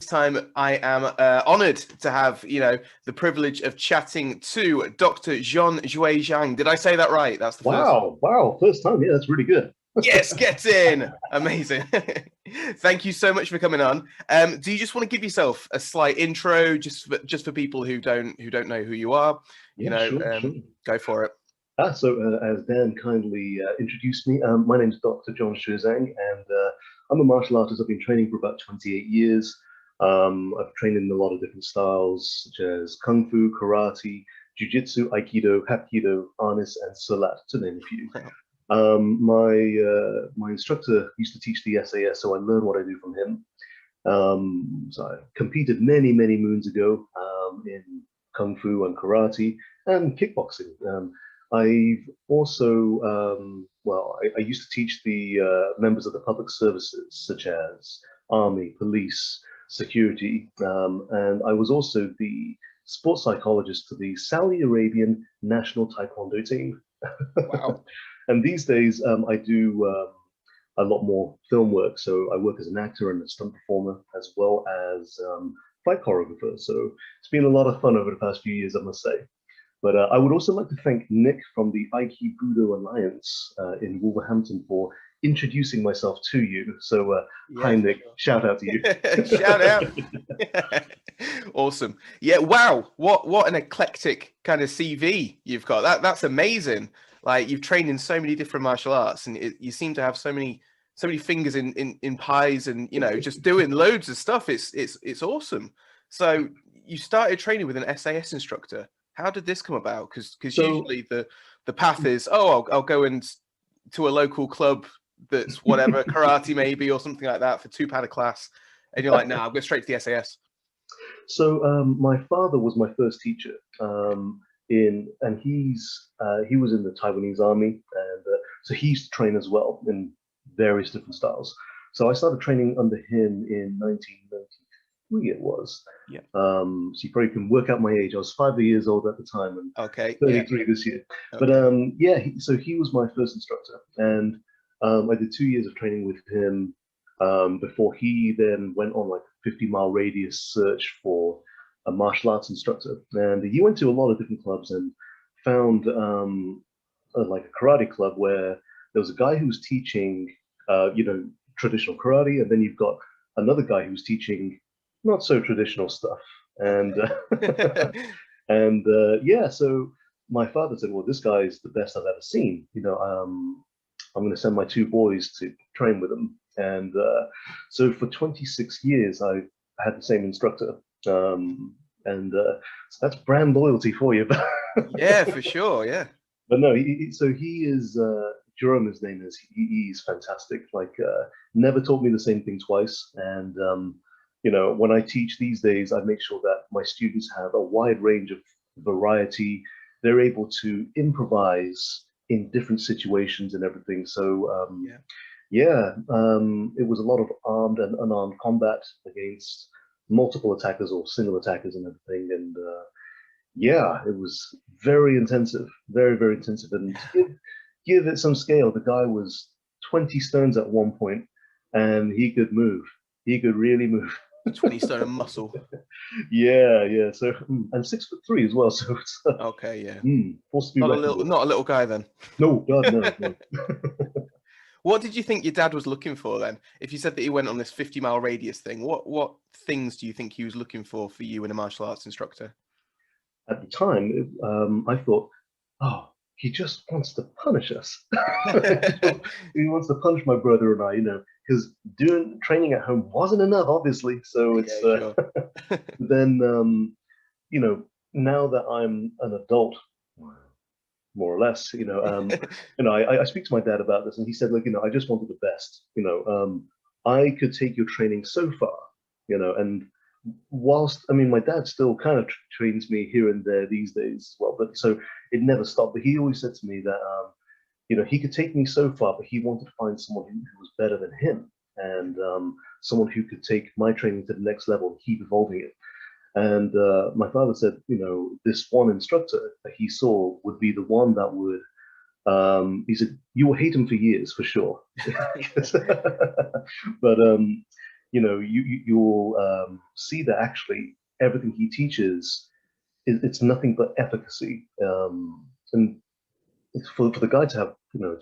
time I am honored to have, the privilege of chatting to Dr. Jon Xue Zhang. Did I say that right? That's the first. Wow. First time. Yeah, that's really good. Yes, get in. Amazing. Thank you so much for coming on. Do you just want to give yourself a slight intro, just for people who don't know who you are? Sure. Go for it. So as Dan kindly introduced me, my name is Dr. Jon Xue Zhang, and I'm a martial artist. I've been training for about 28 years. I've trained in a lot of different styles, such as Kung Fu, Karate, Jiu-Jitsu, Aikido, Hapkido, Arnis, and Salat, to name a few. My instructor used to teach the SAS, so I learned what I do from him. So I competed many moons ago in Kung Fu and Karate and kickboxing. I've also, I used to teach the members of the public services, such as Army, Police, Security, and I was also the sports psychologist for the Saudi Arabian national taekwondo team. Wow. And these days, I do a lot more film work. So I work as an actor and a stunt performer, as well as fight choreographer. So it's been a lot of fun over the past few years, I must say. But I would also like to thank Nick from the Aikibudo Alliance in Wolverhampton for introducing myself to you. So hi, Nick. Sure. Shout out to you. Shout out. Awesome. Yeah. Wow. What an eclectic kind of CV you've got. That's amazing. Like, you've trained in so many different martial arts, and you seem to have so many fingers in pies, and just doing loads of stuff. It's awesome. So you started training with an SAS instructor. How did this come about? Because usually the path is, I'll go to a local club that's whatever, karate maybe, or something like that for £2 a class, and you're like, nah, I'll go straight to the SAS. So my father was my first teacher. And he was in the Taiwanese army, and so he used to train as well in various different styles. So I started training under him in 1993. It was. Yeah. So you probably can work out my age. I was 5 years old at the time, and 33 this year. Okay. But so he was my first instructor, and I did 2 years of training with him before he then went on like a 50-mile radius search for a martial arts instructor. And he went to a lot of different clubs and found like a karate club where there was a guy who was teaching traditional karate, and then you've got another guy who was teaching not so traditional stuff. And so my father said, well, this guy is the best I've ever seen. I'm going to send my 2 boys to train with him. And so for 26 years, I had the same instructor. So that's brand loyalty for you. Yeah, for sure. Yeah. But no, he is Jerome. His name is. He's fantastic. Like, never taught me the same thing twice. And when I teach these days, I make sure that my students have a wide range of variety. They're able to improvise in different situations and everything. So it was a lot of armed and unarmed combat against multiple attackers or single attackers and everything. And it was very intensive, very intensive. And to give it some scale, the guy was 20 stones at one point, and he could move. He could really move. 20 stone of muscle. Yeah. So, and 6'3" as well. So it's okay, yeah. Not a little guy then. No, God, no. What did you think your dad was looking for then? If you said that he went on this 50-mile radius thing, what things do you think he was looking for you in a martial arts instructor? At the time, I thought, he just wants to punish us. He wants to punish my brother and I, because doing training at home wasn't enough, obviously. So it's sure. then, now that I'm an adult, more or less, I speak to my dad about this, and he said, I just wanted the best. I could take your training so far, and whilst, my dad still kind of trains me here and there these days as well, but so it never stopped. But he always said to me that, he could take me so far, but he wanted to find someone who was better than him, and someone who could take my training to the next level and keep evolving it. And my father said, this one instructor that he saw would be the one that would, he said, you will hate him for years, for sure. But you'll see that actually everything he teaches it's nothing but efficacy. And it's for the guy to have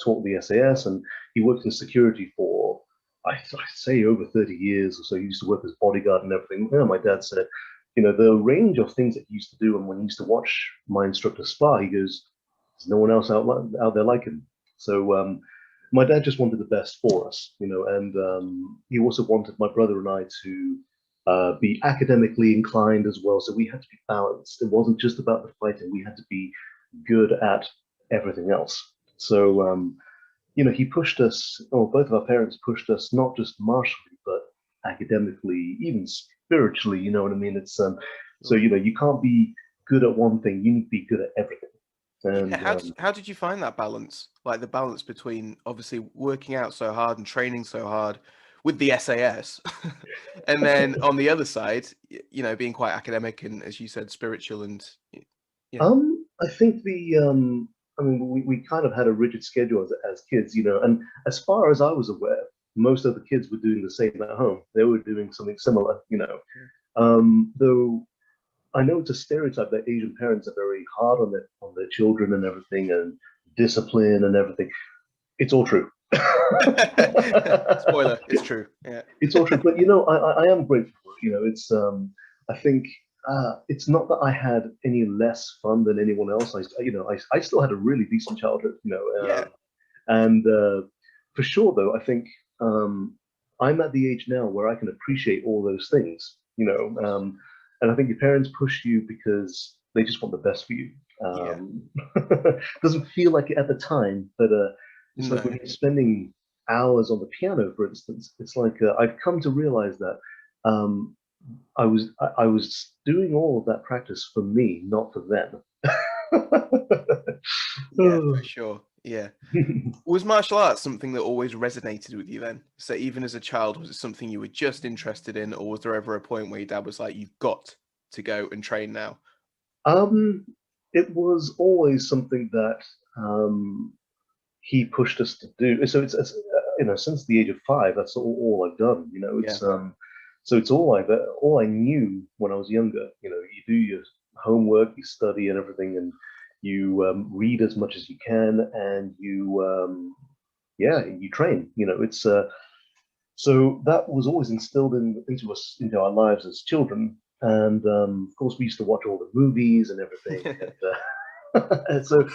taught the SAS, and he worked in security for I say over 30 years or so. He used to work as bodyguard and everything. My dad said, the range of things that he used to do, and when he used to watch my instructor spar, he goes, "There's no one else out there like him." So my dad just wanted the best for us, and he also wanted my brother and I to be academically inclined as well. So we had to be balanced. It wasn't just about the fighting. We had to be good at everything else. So, he pushed us, or both of our parents pushed us, not just martially, but academically, even spiritually, you know what I mean? It's, so, you can't be good at one thing, you need to be good at everything. And yeah, how did you find that balance? Like the balance between obviously working out so hard and training so hard with the SAS, and then on the other side, being quite academic and, as you said, spiritual and yeah. I think I mean, we kind of had a rigid schedule as kids, and as far as I was aware, most of the kids were doing the same at home. They were doing something similar, though I know it's a stereotype that Asian parents are very hard on their children and everything, and discipline and everything. It's all true. Spoiler, it's true. Yeah. It's all true. But I am grateful for it. It's I think it's not that I had any less fun than anyone else. I still had a really decent childhood, Yeah. and for sure though, I think I'm at the age now where I can appreciate all those things, and I think your parents push you because they just want the best for you. Doesn't feel like it at the time, but it's like when you're spending hours on the piano, for instance. It's like I've come to realize that I was doing all of that practice for me, not for them. Yeah, for sure. Yeah. Was martial arts something that always resonated with you then? So even as a child, was it something you were just interested in, or was there ever a point where your dad was like, "You've got to go and train now"? It was always something that he pushed us to do. So it's since the age of 5, that's all I've done. It's so it's all I knew when I was younger. You do your homework, you study and everything, and you read as much as you can, and you train. It's so that was always instilled into our lives as children. And of course, we used to watch all the movies and everything. And so,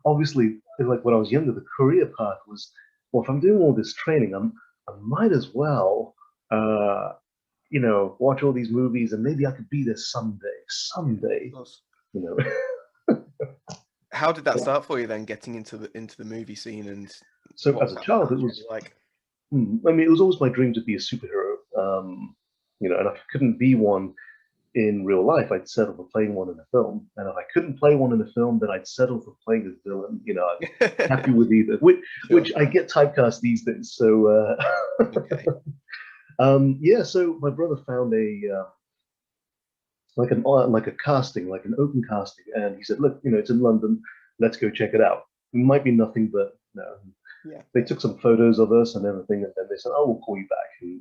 obviously, like when I was younger, the career path was, well, if I'm doing all this training, I might as well, watch all these movies, and maybe I could be there someday. How did that start for you then, getting into the movie scene? And so as a child, it was like, I mean, it was always my dream to be a superhero. And if I couldn't be one in real life, I'd settle for playing one in a film. And if I couldn't play one in a film, then I'd settle for playing a villain. I'm happy with either, which I get typecast these days. So, so my brother found like a casting, like an open casting, and he said, "Look, it's in London. Let's go check it out. It might be nothing, but They took some photos of us and everything, and then they said, "Oh, we'll call you back." And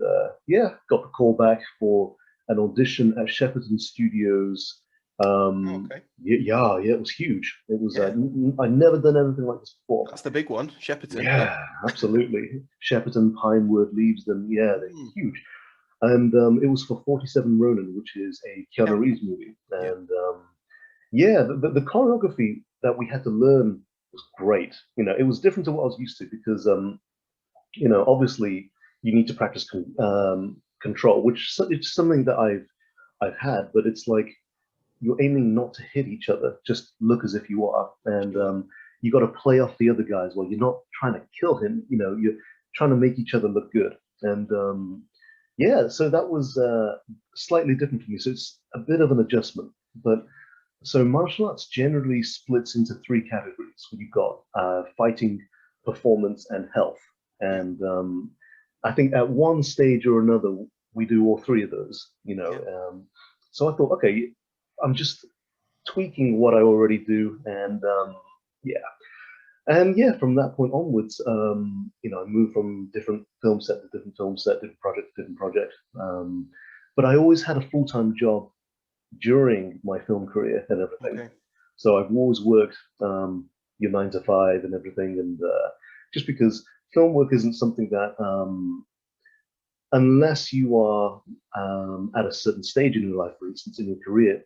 got the call back for an audition at Shepperton Studios. It was huge. It was I'd never done anything like this before. That's the big one, Shepperton. Yeah, absolutely. Shepperton, Pinewood, Leavesden. Yeah, they're huge. And it was for 47 Ronin, which is a Keanu Reeves movie. And the choreography that we had to learn was great. It was different to what I was used to because, obviously you need to practice control, which is something that I've had, but it's like you're aiming not to hit each other, just look as if you are, and you got to play off the other guys. Well, you're not trying to kill him, you're trying to make each other look good, and so that was slightly different for me. So it's a bit of an adjustment, but. So martial arts generally splits into 3 categories. You've got fighting, performance, and health. And I think at one stage or another, we do all 3 of those. So I thought, okay, I'm just tweaking what I already do, and And yeah, from that point onwards, I moved from different film set to different film set, different project to different project. But I always had a full-time job during my film career and everything. Okay. So I've always worked your 9 to 5 and everything, and just because film work isn't something that, unless you are at a certain stage in your life, for instance, in your career,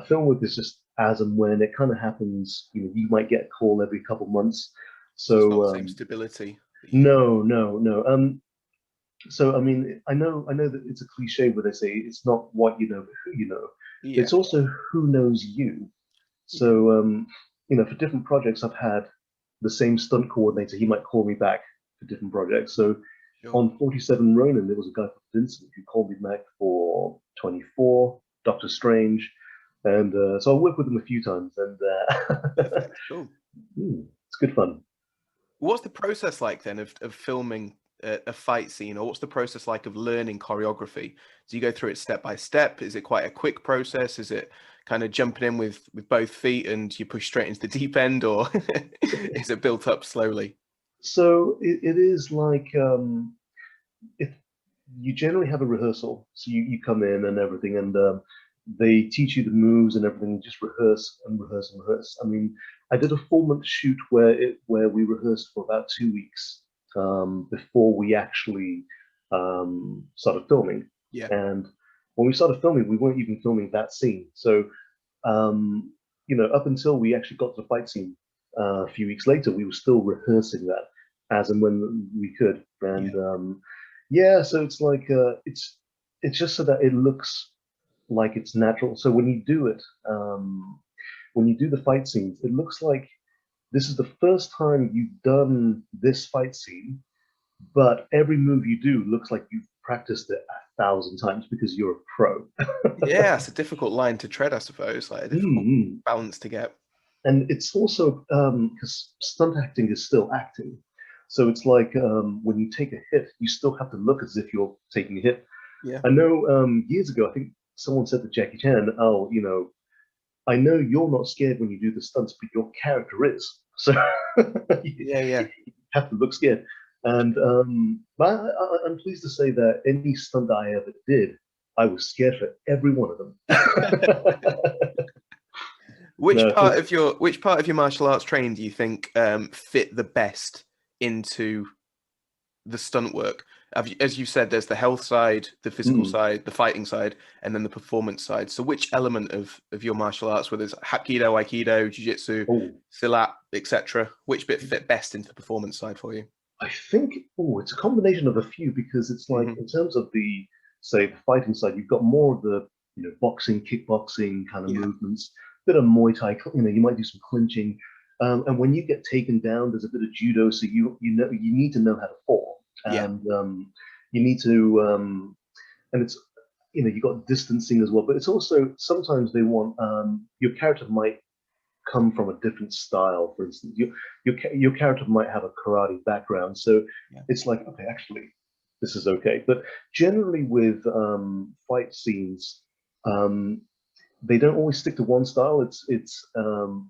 film work is just as and when it kind of happens. You might get a call every couple of months. So it's not the So same stability that you. no, no, no. So I mean, I know that it's a cliche where they say it's not what you know, but who you know. But Yeah. it's also who knows you. Yeah. So for different projects, I've had the same stunt coordinator. He might call me back for different projects. So Sure. on 47 Ronin, there was a guy called Vincent who called me back for 24, Doctor Strange, and so I worked with him a few times, and Perfect. Cool. it's good fun. What's the process like then of filming a fight scene, or what's the process like of learning choreography? Do you go through it step by step? Is it quite a quick process? Is it kind of jumping in with both feet and you push straight into the deep end, or is it built up slowly? So it is like if you generally have a rehearsal, so you come in and everything, and they teach you the moves and everything. You just rehearse and rehearse and rehearse. I mean, I did a 4 month shoot where we rehearsed for about 2 weeks before we actually started filming. Yeah. And when we started filming, we weren't even filming that scene. So up until we actually got to the fight scene a few weeks later, we were still rehearsing that as and when we could. And Yeah. yeah, so it's like it's just so that it looks like it's natural. So when you do the fight scenes, it looks like this is the first time you've done this fight scene, but every move you do looks like you've practiced it 1,000 times because you're a pro. Yeah, it's a difficult line to tread, I suppose, like a difficult Mm-hmm. balance to get. And it's also because stunt acting is still acting. So it's like when you take a hit, you still have to look as if you're taking a hit. Yeah. I know years ago, I think someone said to Jackie Chan, "Oh, I know you're not scared when you do the stunts, but your character is. So you Yeah, yeah. have to look scared." And but I'm pleased to say that any stunt I ever did, I was scared for every one of them. Which No, so part of your martial arts training do you think fit the best into the stunt work? As you said, there's the health side, the physical mm, side, the fighting side, and then the performance side. So which element of your martial arts, whether it's Hapkido, Aikido, Jiu-Jitsu, oh, Silat, etc., which bit fit best into the performance side for you? I think it's a combination of a few because it's like Hmm. in terms of the say the fighting side, you've got more of the boxing, kickboxing kind of Yeah, movements, bit of Muay Thai. You might do some clinching, and when you get taken down, there's a bit of judo. So you need to know how to fall, yeah, and you need to and it's you got distancing as well. But it's also sometimes they want your character might come from a different style. For instance, your character might have a karate background, so yeah. it's like okay, actually, this is okay. But generally, with fight scenes, um, they don't always stick to one style. It's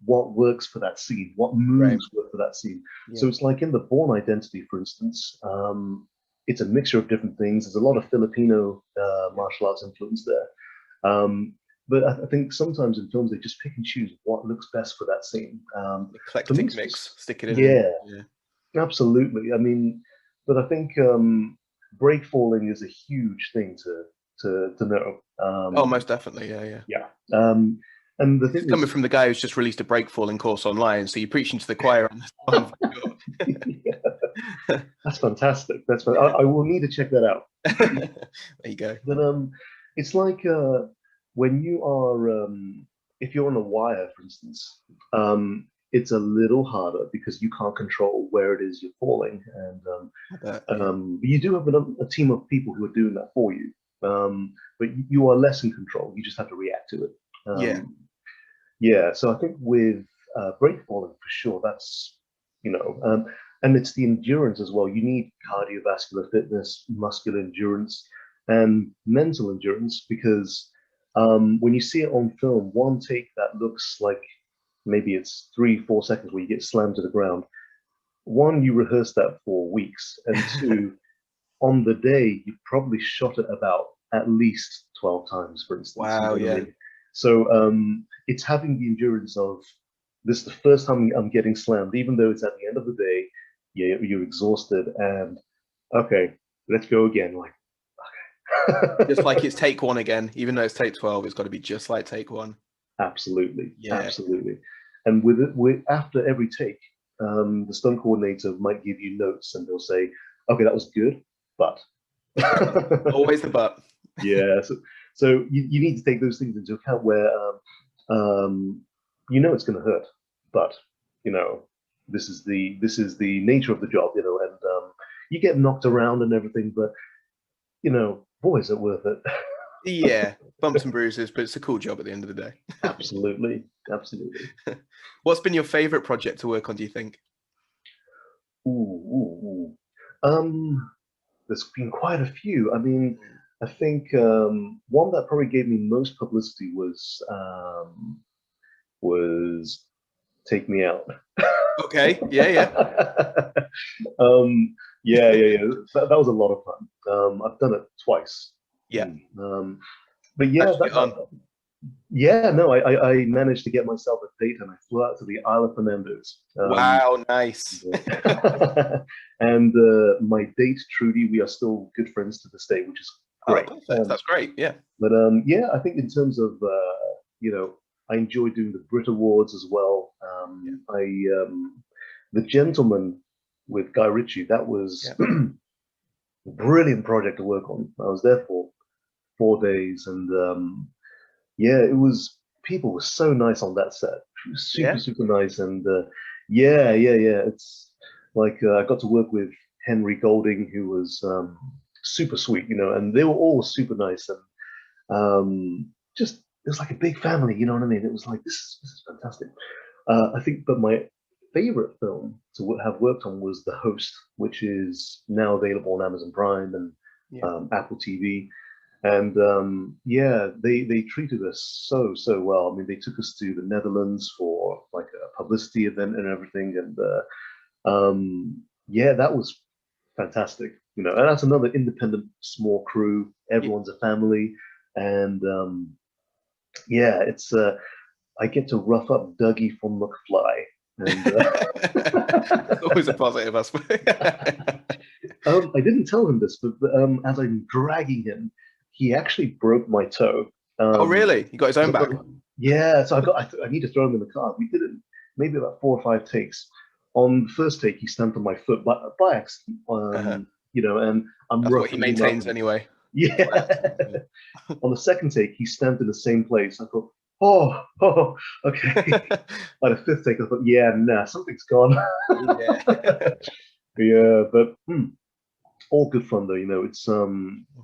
what works for that scene, what Right. moves work for that scene. So Yeah. it's like in the Born Identity, for instance. It's a mixture of different things. There's a lot of Filipino Yeah. martial arts influence there. Um, but I think sometimes in films they just pick and choose what looks best for that scene. For me, Eclectic it's just mix, stick it in and yeah, yeah. absolutely. I mean, but I think break falling is a huge thing to know. Oh, most definitely. Yeah, yeah. Yeah, and the This is thing coming is, from the guy who's just released a breakfalling course online, so you're preaching to the choir on this one for sure. that's fantastic. Yeah. I will need to check that out. There you go. But it's like when you are if you're on a wire, for instance, it's a little harder because you can't control where it is you're falling, and I bet, yeah. but you do have a team of people who are doing that for you. But you are less in control. You just have to react to it. Yeah. Yeah, so I think with break falling for sure, that's you know, and it's the endurance as well. You need cardiovascular fitness, muscular endurance, and mental endurance because when you see it on film, one take that looks like maybe it's 3, 4 seconds where you get slammed to the ground. one, you rehearsed that for weeks, and two, on the day, you probably shot it about at least 12 times, for instance. You Wow, know what I yeah. mean? So it's having the endurance of this is the first time I'm getting slammed, even though it's at the end of the day, you're exhausted, and okay, let's go again. Like, Just okay. like it's take one again, even though it's take 12, it's got to be just like take one. Absolutely, Yeah. absolutely. And with it, after every take, the stunt coordinator might give you notes, and they'll say, "Okay, that was good, but." Always the but. Yeah, so you need to take those things into account where you know it's going to hurt, but you know this is the nature of the job, you know, and you get knocked around and everything, but you know, boy, is it worth it. Yeah, bumps and bruises, but it's a cool job at the end of the day. Absolutely, absolutely. What's been your favorite project to work on, do you think? Ooh, ooh, ooh. There's been quite a few. I mean, I think one that probably gave me most publicity was Take Me Out. Okay, yeah, yeah. Yeah. That was a lot of fun. I've done it twice. Yeah. But How'd yeah, you get on? yeah, no, I managed to get myself a date and I flew out to the Isle of Fernandez. Wow, nice. And my date, Trudy, we are still good friends to this day, which is Oh, great. perfect. That's great. Yeah. But yeah, I think in terms of, you know, I enjoy doing the Brit Awards as well. Yeah. The Gentleman with Guy Ritchie, that was Yeah. a brilliant project to work on. I was there for 4 days, and yeah, it was people were so nice on that set, Yeah. super nice, and yeah. It's like I got to work with Henry Golding, who was super sweet, you know, and they were all super nice, and just it was like a big family, you know what I mean? It was like this is fantastic. I think, but my favorite film to have worked on was The Host, which is now available on Amazon Prime and Yeah. Apple TV. And yeah, they treated us so well. I mean, they took us to the Netherlands for like a publicity event and everything, and yeah, that was fantastic. You know, and that's another independent small crew. Yeah. Everyone's a family, and yeah, it's I get to rough up Dougie from McFly, and That's always a positive aspect. I didn't tell him this, but as I'm dragging him, he actually broke my toe. Oh, really? He got his own So back? yeah, so I need to throw him in the car. We did it maybe about 4 or 5 takes. On the first take, he stamped on my foot by accident. Uh-huh. You know, and I'm That's what he roughing him up. maintains anyway. Yeah. Yeah. On the second take, he stamped in the same place. I thought, okay. By the fifth take, I thought, yeah, nah, something's gone. Yeah. Yeah, but all good fun though. You know, it's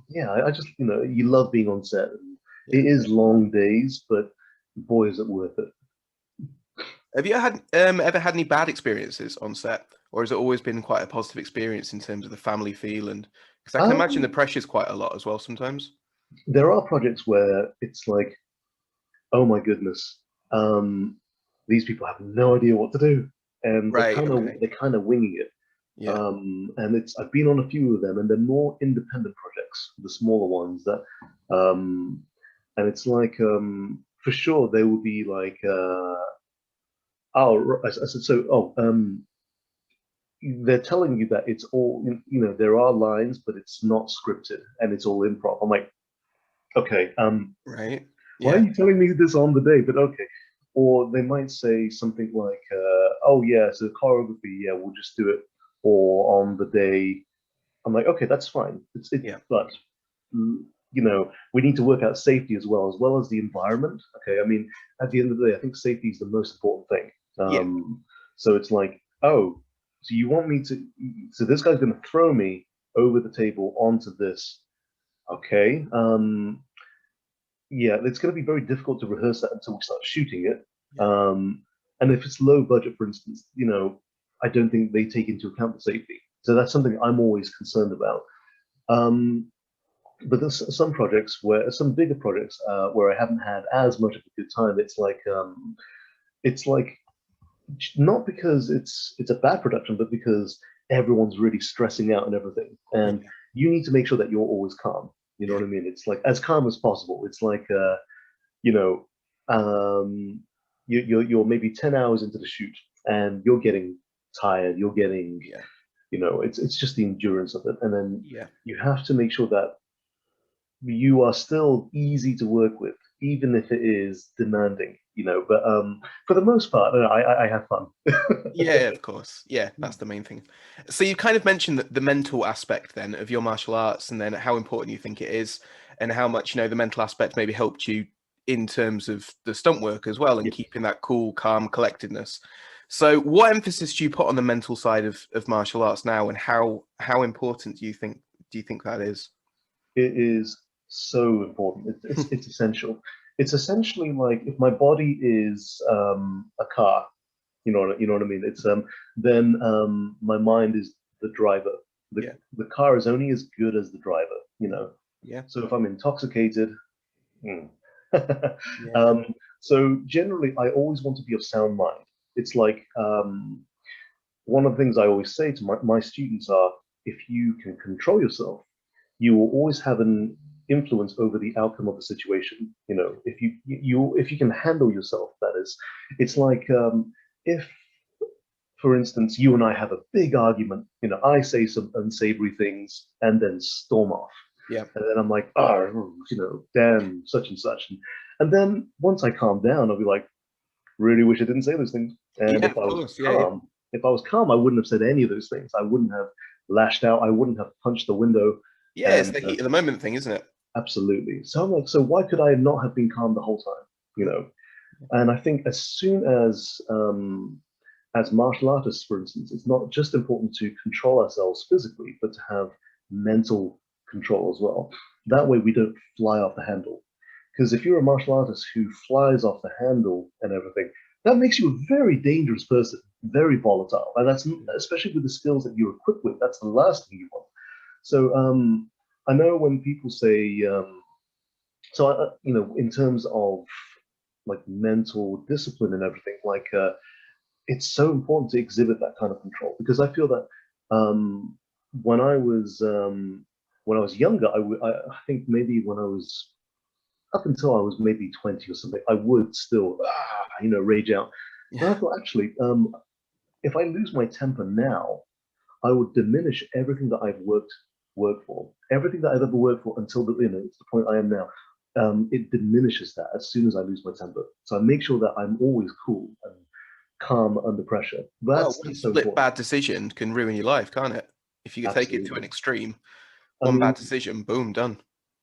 yeah, I just you know, you love being on set. Yeah. It is long days, but boy, is it worth it. Have you ever had any bad experiences on set, or has it always been quite a positive experience in terms of the family feel? And because I can imagine the Um, pressure's quite a lot as well sometimes. there are projects where it's like, oh my goodness, these people have no idea what to do, and Right. Okay. they're kind of winging it. Yeah. And it's I've been on a few of them, and they're more independent projects, the smaller ones that, and it's like for sure they will be like, oh, I said so. Oh, they're telling you that it's all you know. There are lines, but it's not scripted, and it's all improv. I'm like, okay, Right. why are Yeah. you telling me this on the day? But okay. Or they might say something like, oh, yeah, so choreography, yeah, we'll just do it. Or on the day, I'm like, okay, that's fine. Yeah. But, you know, we need to work out safety as well as the environment. Okay. I mean, at the end of the day, I think safety is the most important thing. Yeah. So it's like, oh, so you want me to, so this guy's going to throw me over the table onto this. Okay. Yeah, it's going to be very difficult to rehearse that until we start shooting it. Yeah. And if it's low budget, for instance, you know, I don't think they take into account the safety. So that's something I'm always concerned about. But there's some projects where some bigger projects where I haven't had as much of a good time. It's like not because it's a bad production, but because everyone's really stressing out and everything, and Yeah, you need to make sure that you're always calm. You know yeah, what I mean? It's like as calm as possible. It's like you know, um, you're maybe 10 hours into the shoot, and you're getting tired. You're getting, yeah, it's just the endurance of it, and then yeah. you have to make sure that you are still easy to work with, even if it is demanding. But for the most part, I have fun. Yeah, of course. Yeah, that's the main thing. So you kind of mentioned the mental aspect then of your martial arts, and then how important you think it is, and how much the mental aspect maybe helped you in terms of the stunt work as well, and Yeah. keeping that cool, calm collectedness. So what emphasis do you put on the mental side of martial arts now, and how important do you think that is? It is so important. It's essential. It's essentially like if my body is a car, you know what I mean. It's then my mind is the driver. The Yeah, the car is only as good as the driver. yeah, So if I'm intoxicated, hmm. yeah, um, so generally I always want to be of sound mind. It's like one of the things I always say to my students are, if you can control yourself, you will always have an influence over the outcome of the situation. If you can handle yourself, that is. It's like if, for instance, you and I have a big argument. I say some unsavory things and then storm off, yeah, and then I'm like, oh, damn, such and such, and then once I calm down, I'll be like, really wish I didn't say those things. And yeah. if Of I was course, yeah, yeah. calm, I wouldn't have said any of those things. I wouldn't have lashed out. I wouldn't have punched the window. Yeah, it's And the heat of the moment thing, isn't it? absolutely. So I'm like, so why could I not have been calm the whole time? You know. And I think as soon as martial artists, for instance, it's not just important to control ourselves physically, but to have mental control as well. That way we don't fly off the handle. Because if you're a martial artist who flies off the handle and everything, that makes you a very dangerous person, very volatile. And that's especially with the skills that you're equipped with, that's the last thing you want. So I know when people say, in terms of like mental discipline and everything, like it's so important to exhibit that kind of control because I feel that um, when I was younger, I think maybe when I was up until I was maybe 20 or something, I would still rage out. But I Yeah, thought actually, if I lose my temper now, I would diminish everything that I've worked for, everything that I've ever worked for until it's the point I am now. It diminishes that as soon as I lose my temper. So I make sure that I'm always cool and calm under pressure. well, That's one so split important. bad decision can ruin your life, can't it? If you could take it to an Absolutely. extreme, I one bad mean, decision, boom, done.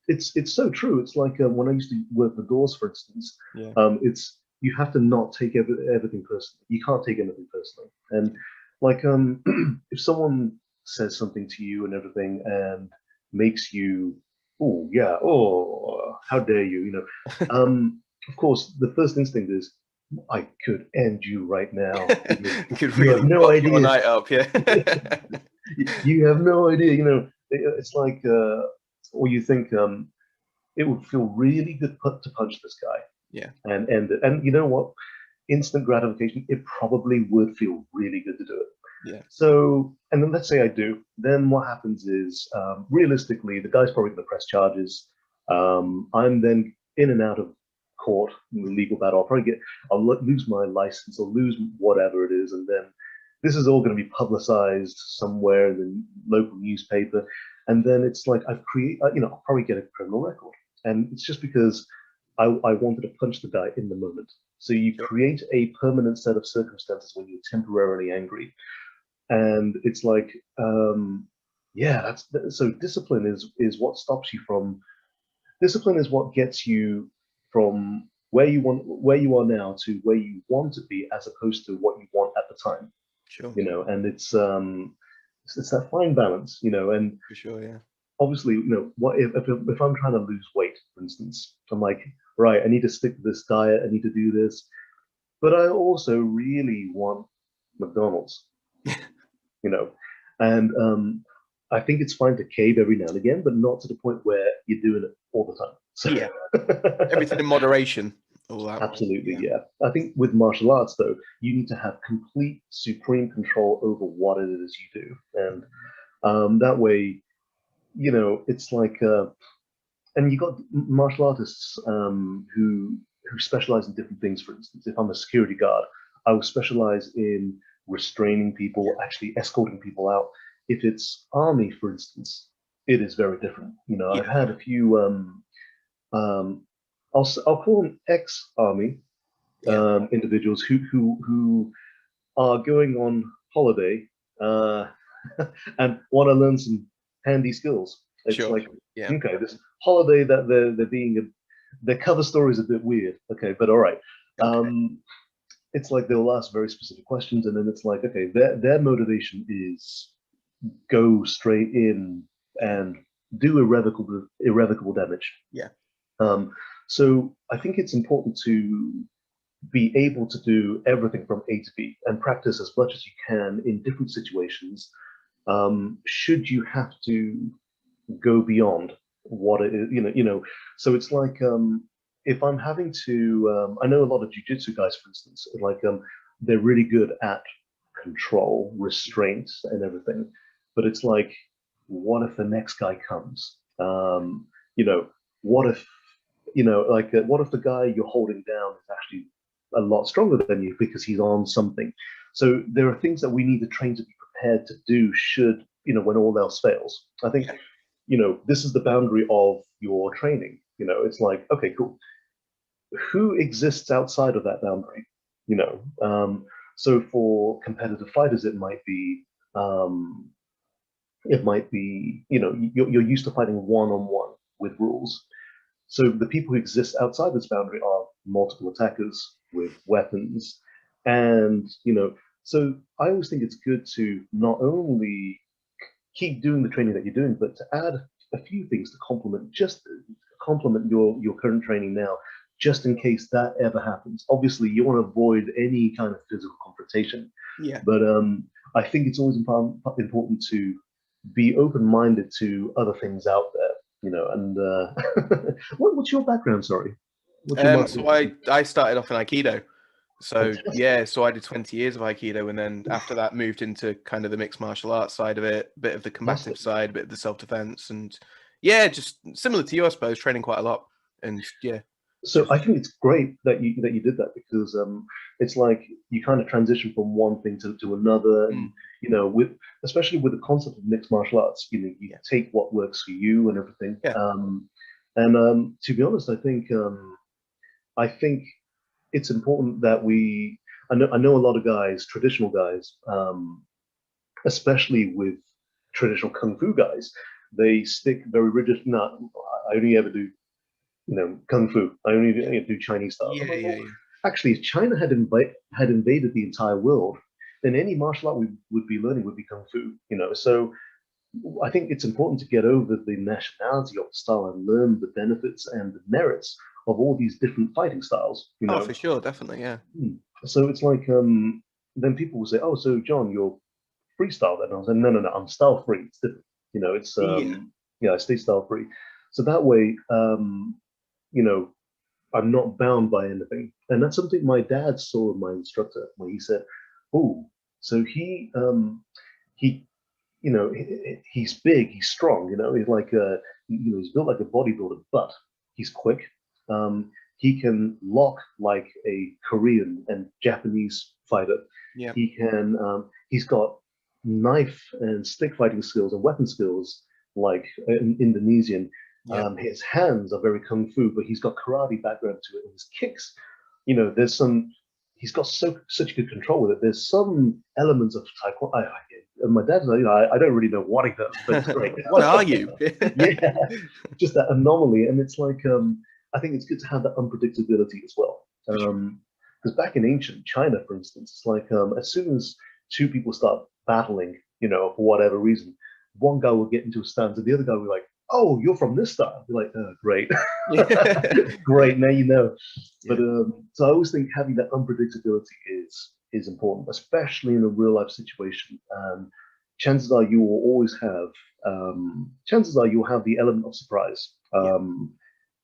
it's so true. It's like when I used to work the doors, for instance. Yeah, It's you have to not take everything personally. You can't take anything personally. And like if someone says something to you and everything and makes you, oh yeah, oh how dare you, of course the first instinct is I could end you right now. could You really have no fuck your idea. night up. Yeah, You have no idea. It's like, or you think it would feel really good to punch this guy yeah, and end it. And you know what? Instant gratification. It probably would feel really good to do it. yeah, So, and then let's say I do. Then what happens is, realistically, the guy's probably going to press charges. I'm then in and out of court in the legal battle. I'll lose my license or lose whatever it is, and then this is all going to be publicized somewhere in the local newspaper, and then it's like I'll probably get a criminal record, and it's just because I wanted to punch the guy in the moment. So you sure. create a permanent set of circumstances when you're temporarily angry, and it's like yeah, that's so discipline is what stops you from discipline is what gets you from where you are now to where you want to be as opposed to what you want at the time. Sure, And it's that fine balance, and for sure. Yeah, obviously, what if I'm trying to lose weight, for instance, I'm like, right, I need to stick to this diet, I need to do this, but I also really want McDonald's, you know, and I think it's fine to cave every now and again, but not to the point where you're doing it all the time. yeah. So Everything in moderation. all that. Absolutely, Yeah. yeah. I think with martial arts, though, you need to have complete supreme control over what it is you do, and that way, it's like, and you got martial artists who specialize in different things. For instance, if I'm a security guard, I will specialize in restraining people, actually escorting people out. If it's army, for instance, it is very different. I've Yeah. had a few. Um, I'll call them ex-army Yeah. individuals who are going on holiday uh, and want to learn some handy skills. It's Sure. like, Yeah. okay, this holiday that they're being their cover story is a bit weird. Okay, but all right. Okay. It's like they'll ask very specific questions, and then it's like, okay, their motivation is go straight in and do irrevocable damage. Yeah. Um, so I think it's important to be able to do everything from A to B and practice as much as you can in different situations. Should you have to go beyond what it is, so it's like, if I'm having to, I know a lot of jujitsu guys, for instance, like, they're really good at control, restraint, and everything. But it's like, what if the next guy comes? You know, what if, like, what if the guy you're holding down is actually a lot stronger than you because he's on something? So there are things that we need to train to be prepared to do should, when all else fails. I think, this is the boundary of your training. It's like, okay, cool. Who exists outside of that boundary? So for competitive fighters, um, you're used to fighting one-on-one with rules. So the people who exist outside this boundary are multiple attackers with weapons. And, so I always think it's good to not only keep doing the training that you're doing, but to add a few things to complement your current training now, just in case that ever happens. Obviously, you want to avoid any kind of physical confrontation. Yeah. But I think it's always important to be open-minded to other things out there, and what's your background? Sorry. What's your So I started off in Aikido. So Fantastic. yeah, so I did 20 years of Aikido, and then after that moved into kind of the mixed martial arts side of it, a bit of the combative Fantastic. side, a bit of the self-defense, and yeah, just similar to you, I suppose, training quite a lot. And yeah, So just I think it's great that you did that, because it's like you kind of transition from one thing to another, and mm, with especially with the concept of mixed martial arts, you yeah, take what works for you and everything. yeah, And to be honest, I think it's important that I know a lot of guys, traditional guys, especially with traditional kung fu guys, they stick very rigid. No, I only ever do kung fu. I only do Chinese style. I'm yeah, like, yeah, well, yeah. actually, if China had invaded the entire world, then any martial art we would be learning would be kung fu. So I think it's important to get over the nationality of the style and learn the benefits and the merits of all these different fighting styles. Oh, for sure, definitely, yeah, So it's like, then people will say, "Oh, so John, you're freestyle then?" I was like, "No, no, no, I'm style free. It's different. It's yeah, I stay style free. So that way, you know, I'm not bound by anything." And that's something my dad saw in my instructor, where he said, "Oh, so he he's big, he's strong, he's like he's built like a bodybuilder, but he's quick. He can lock like a Korean and Japanese fighter. yeah, He's got knife and stick fighting skills and weapon skills like an Indonesian. yeah, His hands are very kung fu, but he's got karate background to it. And his kicks, there's some. He's got such good control with it. There's some elements of taekwondo. And my dad's like, I don't really know what he does, but it's great. What are you? Yeah, just that anomaly, and it's like, I think it's good to have that unpredictability as well. For sure. Because back in ancient China, for instance, it's like, as soon as two people start battling, for whatever reason, one guy will get into a stance, and the other guy will be like, "Oh, you're from this style." You're like, "Oh, great, Yeah, great, now you know." But yeah, so I always think having that unpredictability is important, especially in a real life situation. Chances are you will always have chances are you'll have the element of surprise. yeah,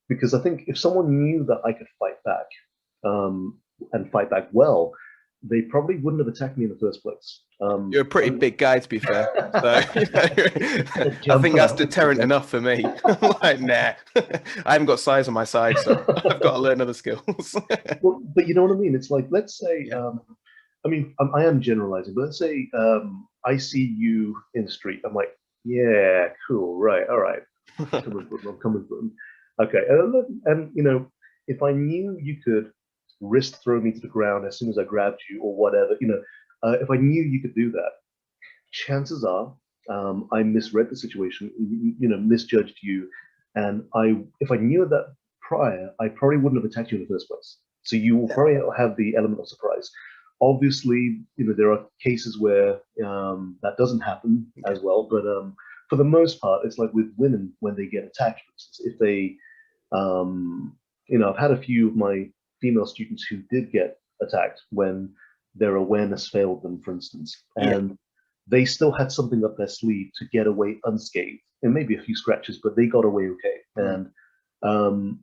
Because I think if someone knew that I could fight back, and fight back well, they probably wouldn't have attacked me in the first place. You're a pretty big guy, to be fair. So, I think that's deterrent enough for me. Like, nah, I haven't got size on my side, so I've got to learn other skills. Well, but you know what I mean? It's like, let's say, Yeah. I mean, I am generalizing, but let's say I see you in the street. I'm like, yeah, cool, right, all right. I'm coming for him. Okay, and you know, if I knew you could wrist throw me to the ground as soon as I grabbed you or whatever, you know, if I knew you could do that, chances are I misread the situation, you know, misjudged you, and if I knew that prior, I probably wouldn't have attacked you in the first place. So you will probably have the element of surprise. Obviously, you know, there are cases where that doesn't happen as well, but for the most part, it's like with women when they get attacked, for instance, if they, you know, I've had a few of my female students who did get attacked when their awareness failed them, for instance, and they still had something up their sleeve to get away unscathed, and maybe a few scratches, but they got away okay. And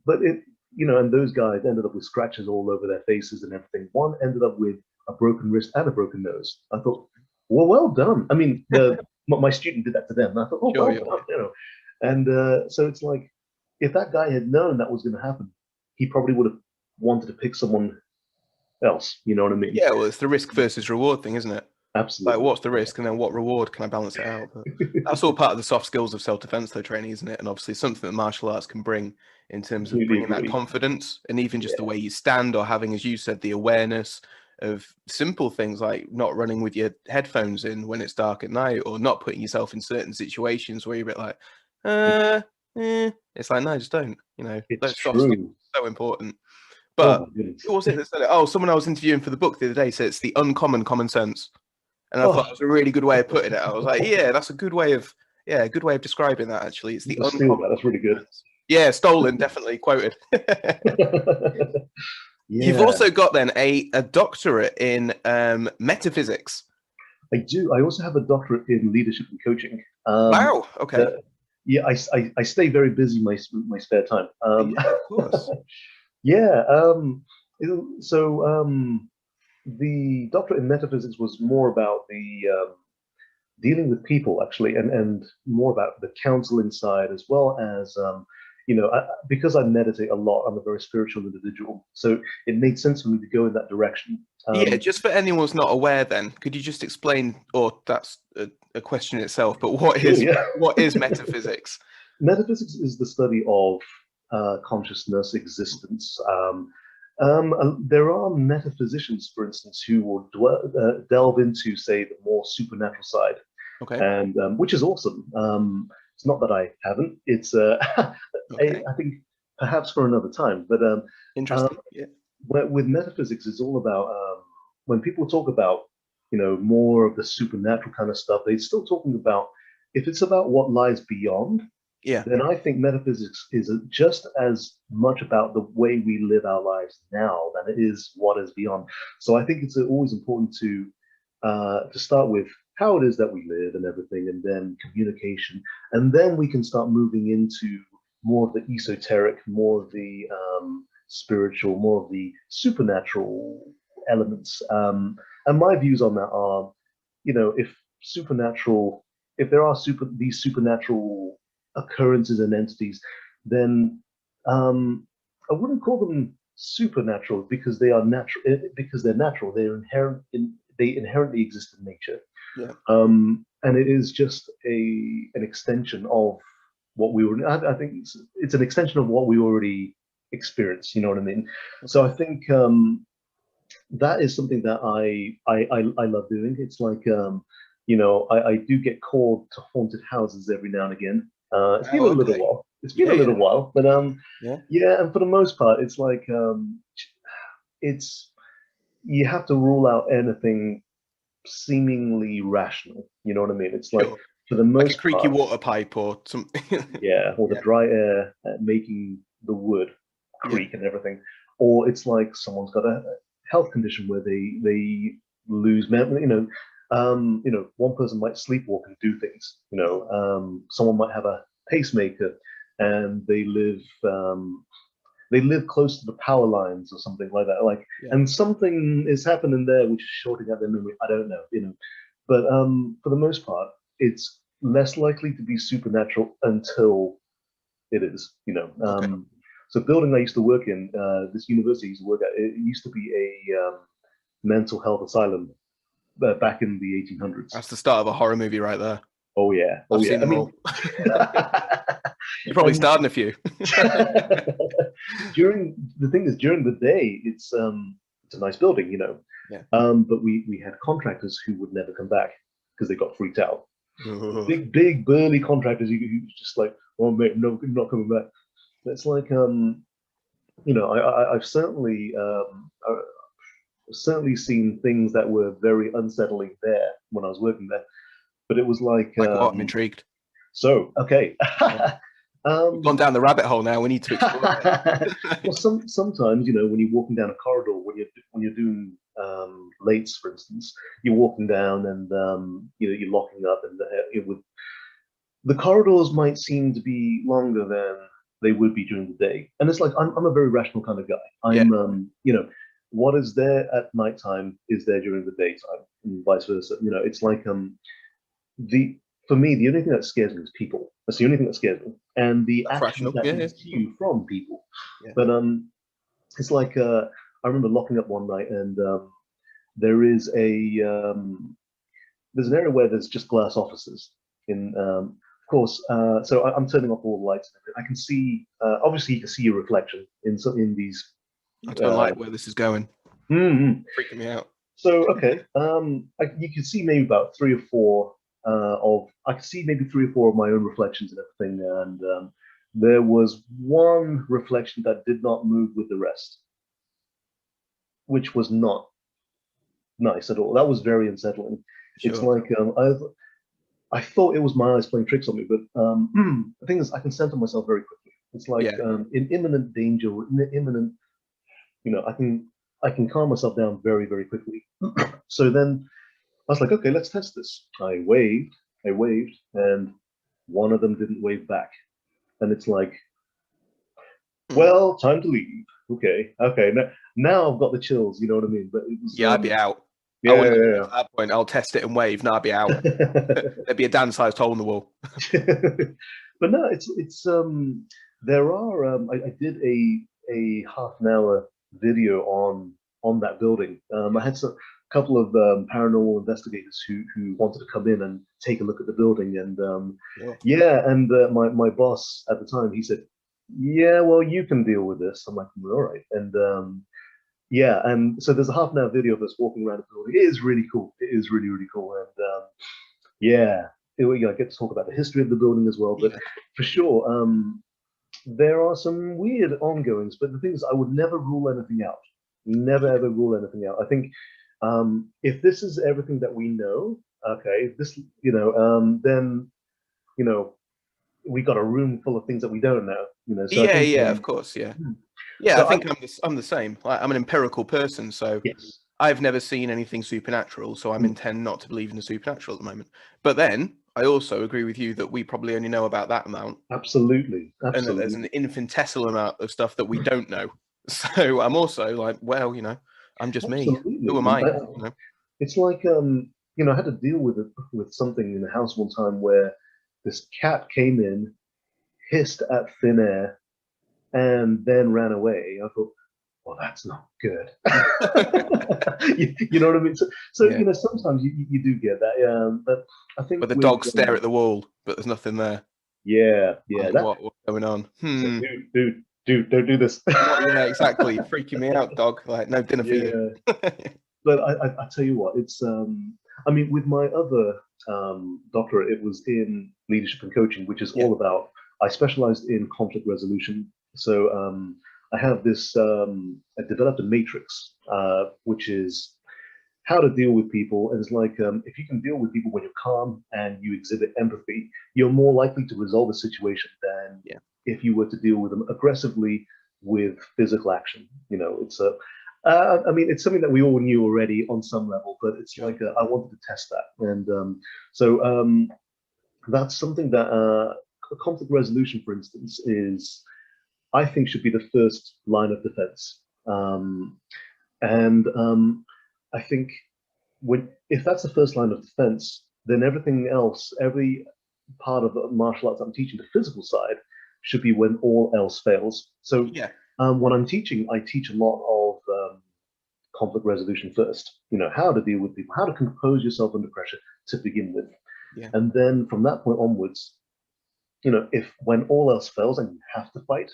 but it, you know, and those guys ended up with scratches all over their faces and everything. One ended up with a broken wrist and a broken nose. I thought, well done. I mean, my student did that to them. And I thought, oh, well done, you know. And so it's like, if that guy had known that was going to happen, he probably would have wanted to pick someone else. You know what I mean? Yeah, well, it's the risk versus reward thing, isn't it? Absolutely. Like, what's the risk, and then what reward can I balance it out? But that's all part of the soft skills of self-defense, though, training, isn't it? And obviously, something that martial arts can bring in terms of bringing that confidence, and even just the way you stand, or having, as you said, the awareness of simple things like not running with your headphones in when it's dark at night, or not putting yourself in certain situations where you're a bit like, it's like, no, just don't. You know, those soft skills are so important. But who was it that said it? Oh, someone I was interviewing for the book the other day said it's the uncommon common sense. And I thought it was a really good way of putting it. I was like, yeah, that's a good way of describing that, actually. It's the uncommon. That's really good. Yeah, stolen, definitely quoted. You've also got then a doctorate in metaphysics. I do. I also have a doctorate in leadership and coaching. Wow. Okay. Yeah, I stay very busy my spare time. Yeah, of course. Yeah. So the doctorate in metaphysics was more about the dealing with people, actually, and more about the counseling side, as well as you know, because I meditate a lot, I'm a very spiritual individual, so it made sense for me to go in that direction. Yeah, just for anyone who's not aware, then could you just explain, or that's a question itself, but what is metaphysics? Metaphysics is the study of consciousness, existence. There are metaphysicians, for instance, who will delve into, say, the more supernatural side, and which is awesome. It's not that I haven't. It's I think perhaps for another time. But interesting. Yeah. With metaphysics, it's all about when people talk about, you know, more of the supernatural kind of stuff. They're still talking about, if it's about what lies beyond. Yeah. Then I think metaphysics is just as much about the way we live our lives now than it is what is beyond. So I think it's always important to start with how it is that we live and everything, and then communication, and then we can start moving into more of the esoteric, more of the spiritual, more of the supernatural elements. And my views on that are, you know, if there are these supernatural occurrences and entities, then I wouldn't call them supernatural because they are natural. Because they're natural, they inherently exist in nature. Yeah. And it is just an extension of what we were. I think it's an extension of what we already experienced. You know what I mean? Okay. So I think that is something that I love doing. It's like you know, I do get called to haunted houses every now and again. It's been a little while. It's been a little while, but yeah, and for the most part, it's like it's, you have to rule out anything seemingly rational. You know what I mean? It's like, for the most like a creaky water pipe or something. Yeah, or the dry air making the wood creak and everything. Or it's like someone's got a health condition where they lose memory. You know, one person might sleepwalk and do things. You know, someone might have a pacemaker and they live they live close to the power lines or something like that. Like, Yeah. and something is happening there which is shorting out their memory. I don't know, you know. But for the most part, it's less likely to be supernatural until it is, you know. Okay. So building I used to work in, this university I used to work at, it used to be a mental health asylum back in the 1800s. That's the start of a horror movie right there. Oh yeah, oh I've yeah. seen them all. You probably And starred in a few. during the thing is during the day, it's a nice building, you know. Yeah. But we had contractors who would never come back because they got freaked out. Ooh. Big burly contractors who just like, oh mate, no, not coming back. It's like you know, I've certainly seen things that were very unsettling there when I was working there. But it was like Like what? I'm intrigued. so okay. We've gone down the rabbit hole now. We need to explore it. Well, sometimes, you know, when you're walking down a corridor, when you're doing lates, for instance, you're walking down and you know, you're locking up, and with the corridors might seem to be longer than they would be during the day. And it's like I'm a very rational kind of guy. Yeah. I'm you know, what is there at nighttime is there during the daytime, and vice versa. You know, it's like the for me, the only thing that scares me is people. That's the only thing that scares me, and the That's actions rational. that Yeah. ensue from people. Yeah. But it's like I remember locking up one night, and there is there's an area where there's just glass offices. In of course, so I'm turning off all the lights. I can see, obviously, you can see your reflection in these. I don't like where this is going. Freaking me out. So okay, you can see maybe about three or four I can see maybe three or four of my own reflections and everything, and there was one reflection that did not move with the rest, which was not nice at all. That was very unsettling. Sure. It's like I thought it was my eyes playing tricks on me, but the thing is, I can center myself very quickly. It's like in imminent danger, in imminent, you know, I can calm myself down very, very quickly. So then I was like, okay, let's test this. I waved, and one of them didn't wave back. And it's like, well, time to leave. Okay. Now I've got the chills, you know what I mean? But it was, I'd be out. Yeah, I wouldn't at that point. I'll test it and wave. No, I'd be out. yeah. There'd be a Dan-sized hole in the wall. But no, it's there are I did a half an hour video on that building. I had a couple of paranormal investigators who wanted to come in and take a look at the building, and and my boss at the time, he said, yeah, well, you can deal with this. I'm like, all right. And yeah, and so there's a half an hour video of us walking around the building. It is really cool. It is really, really cool. And yeah, I get to talk about the history of the building as well. But for sure, there are some weird ongoings. But the thing is, I would never rule anything out. Never ever rule anything out. I think if this is everything that we know, okay, this then we got a room full of things that we don't know. So I think, of course, yeah. So I think I'm the same. Like, I'm an empirical person, so yes. I've never seen anything supernatural, so I'm intend not to believe in the supernatural at the moment. But then I also agree with you that we probably only know about that amount. Absolutely. And that there's an infinitesimal amount of stuff that we don't know. So I'm also like, well, I'm just Absolutely. me. Who am I? It's like I had to deal with something in the house one time where this cat came in, hissed at thin air, and then ran away. I thought, well, that's not good. you know what I mean? So sometimes you do get that. But I think the dogs stare at the wall, but there's nothing there. Yeah. What's going on? So, dude, don't do this. Yeah, exactly. Freaking me out, dog. Like, no dinner for you. But I tell you what, it's I mean, with my other doctorate, it was in leadership and coaching, which is all about. I specialized in conflict resolution. So I have this. I developed a matrix, which is how to deal with people. And it's like if you can deal with people when you're calm and you exhibit empathy, you're more likely to resolve a situation than if you were to deal with them aggressively with physical action. It's a I mean, it's something that we all knew already on some level, but it's like I wanted to test that, and so that's something that conflict resolution, for instance, is. I think should be the first line of defense. And I think if that's the first line of defense, then everything else, every part of the martial arts I'm teaching, the physical side, should be when all else fails. So Yeah. when I'm teaching, I teach a lot of conflict resolution first. How to deal with people, how to compose yourself under pressure to begin with. Yeah. And then from that point onwards, if when all else fails and you have to fight,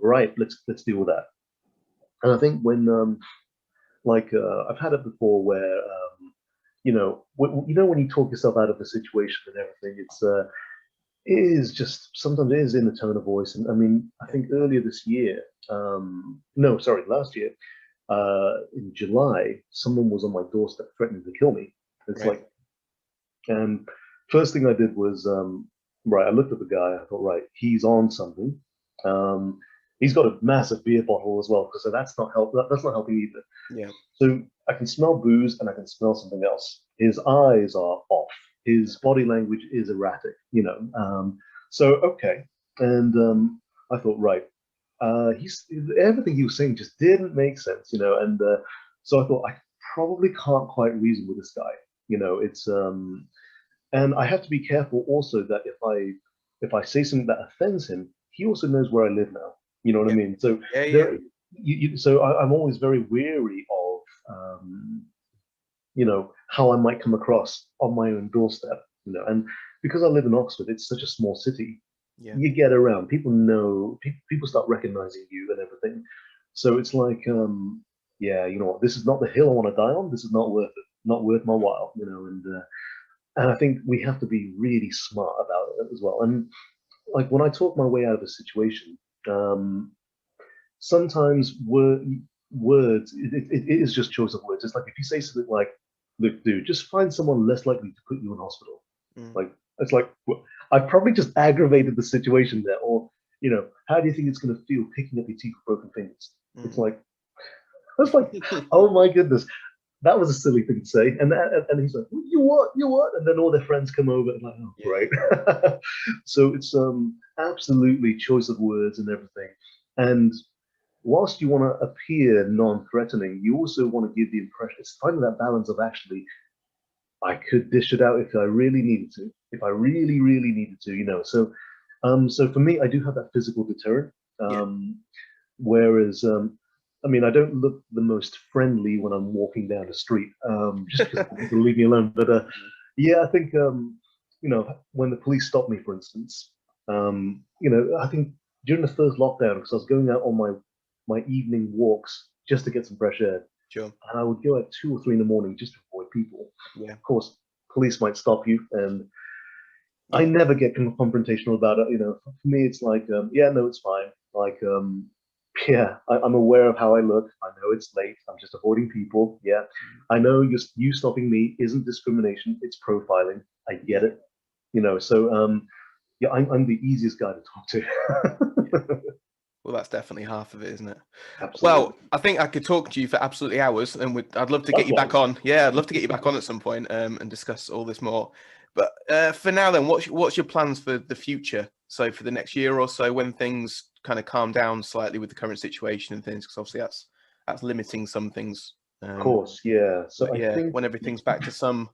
right, let's deal with that. And I think when I've had it before where when you talk yourself out of the situation and everything, it is just sometimes it is in the tone of voice. And I mean, I think earlier this year, no, sorry, last year, in July, someone was on my doorstep threatening to kill me. It's Right. and first thing I did was, right, I looked at the guy, I thought, right, he's on something. He's got a massive beer bottle as well, because that's not helping either. Yeah. So I can smell booze and I can smell something else. His eyes are off. His body language is erratic, So okay, and I thought, right, he's everything he was saying just didn't make sense, and so I thought I probably can't quite reason with this guy, It's and I have to be careful also that if I say something that offends him, he also knows where I live now. You know what I mean? So Yeah. I'm always very weary of how I might come across on my own doorstep. And because I live in Oxford, it's such a small city. Yeah. You get around, people know, people start recognizing you and everything. So it's like, yeah, you know what? This is not the hill I want to die on. This is not worth it. Not worth my while. And I think we have to be really smart about it as well. And like when I talk my way out of a situation, sometimes words, it is just choice of words. It's like if you say something like, look, dude, just find someone less likely to put you in hospital. Like, it's like, I probably just aggravated the situation there. Or, how do you think it's going to feel picking up your teeth with broken fingers? It's like, oh my goodness, that was a silly thing to say. And he's like, you what? And then all their friends come over and like, oh, great. So it's absolutely choice of words and everything. And whilst you want to appear non-threatening, you also want to give the impression, it's finding that balance of actually, I could dish it out if I really needed to, if I really, really needed to, So, so for me, I do have that physical deterrent. Whereas, I mean, I don't look the most friendly when I'm walking down the street, just because people leave me alone. But yeah, I think, when the police stopped me, for instance, I think during the first lockdown, because I was going out on my evening walks just to get some fresh air. Sure. And I would go at 2 or 3 in the morning just to avoid people. Yeah. Of course, police might stop you, and I never get confrontational about it. For me, it's like, yeah, no, it's fine. Like, yeah, I'm aware of how I look. I know it's late. I'm just avoiding people. Yeah, I know you stopping me isn't discrimination. It's profiling. I get it. So yeah, I'm the easiest guy to talk to. Well, that's definitely half of it, isn't it? Absolutely. Well, I think I could talk to you for absolutely hours, and I'd love to get you back on. Yeah, I'd love to get you back on at some point and discuss all this more. But for now, then, what's your plans for the future? So for the next year or so, when things kind of calm down slightly with the current situation and things, because obviously that's limiting some things. Of course, yeah. So I think when everything's back to some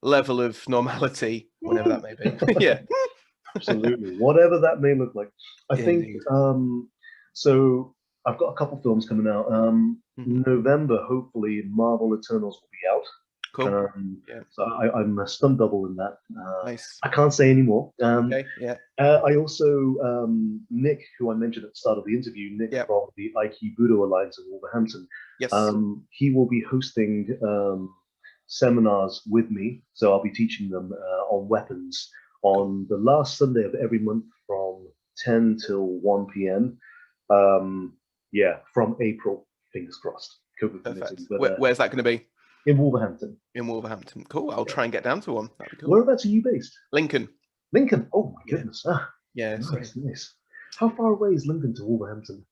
level of normality, whenever that may be. Yeah. Absolutely. Whatever that may look like. I think so I've got a couple films coming out. November, hopefully, Marvel Eternals will be out. Cool. So I'm a stunt double in that. Nice. I can't say anymore. Okay. Yeah. I also Nick, who I mentioned at the start of the interview, Nick from the Aikibudo Alliance in Wolverhampton. Yes. He will be hosting seminars with me, so I'll be teaching them on weapons on the last Sunday of every month from 10 till 1 p.m. Yeah, from April, fingers crossed. Perfect. Where's that going to be? In Wolverhampton. In Wolverhampton. Cool. I'll try and get down to one. That'd be cool. Whereabouts are you based? Lincoln. Lincoln. Oh my goodness. Yeah. Nice. How far away is Lincoln to Wolverhampton?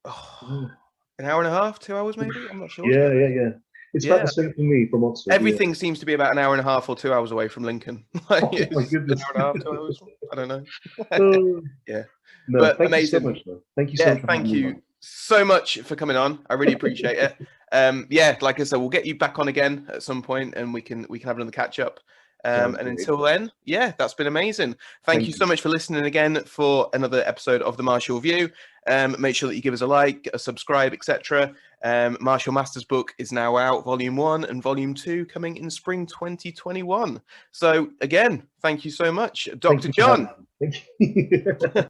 Oh, an hour and a half, 2 hours maybe? I'm not sure. Yeah. It's about Yeah. the same for me from Oxford. Everything seems to be about an hour and a half or 2 hours away from Lincoln. Like, Oh my it's an goodness. hour and a half, 2 hours. I don't know. Oh, Yeah, no, but thank you so amazing. much, man. Thank you so Yeah, much for having thank me you on. so much for coming on. I really appreciate it. Yeah, like I said, we'll get you back on again at some point, and we can have another catch up. Sounds And great. until then, yeah, that's been amazing. Thank you Thank so you. much for listening again for another episode of the Martial View. Make sure that you give us a like, a subscribe, etc. Martial Masters book is now out, Volume 1 and Volume 2 coming in spring 2021. So again, thank you so much, Thank Dr. you for having Jon. me. Thank you.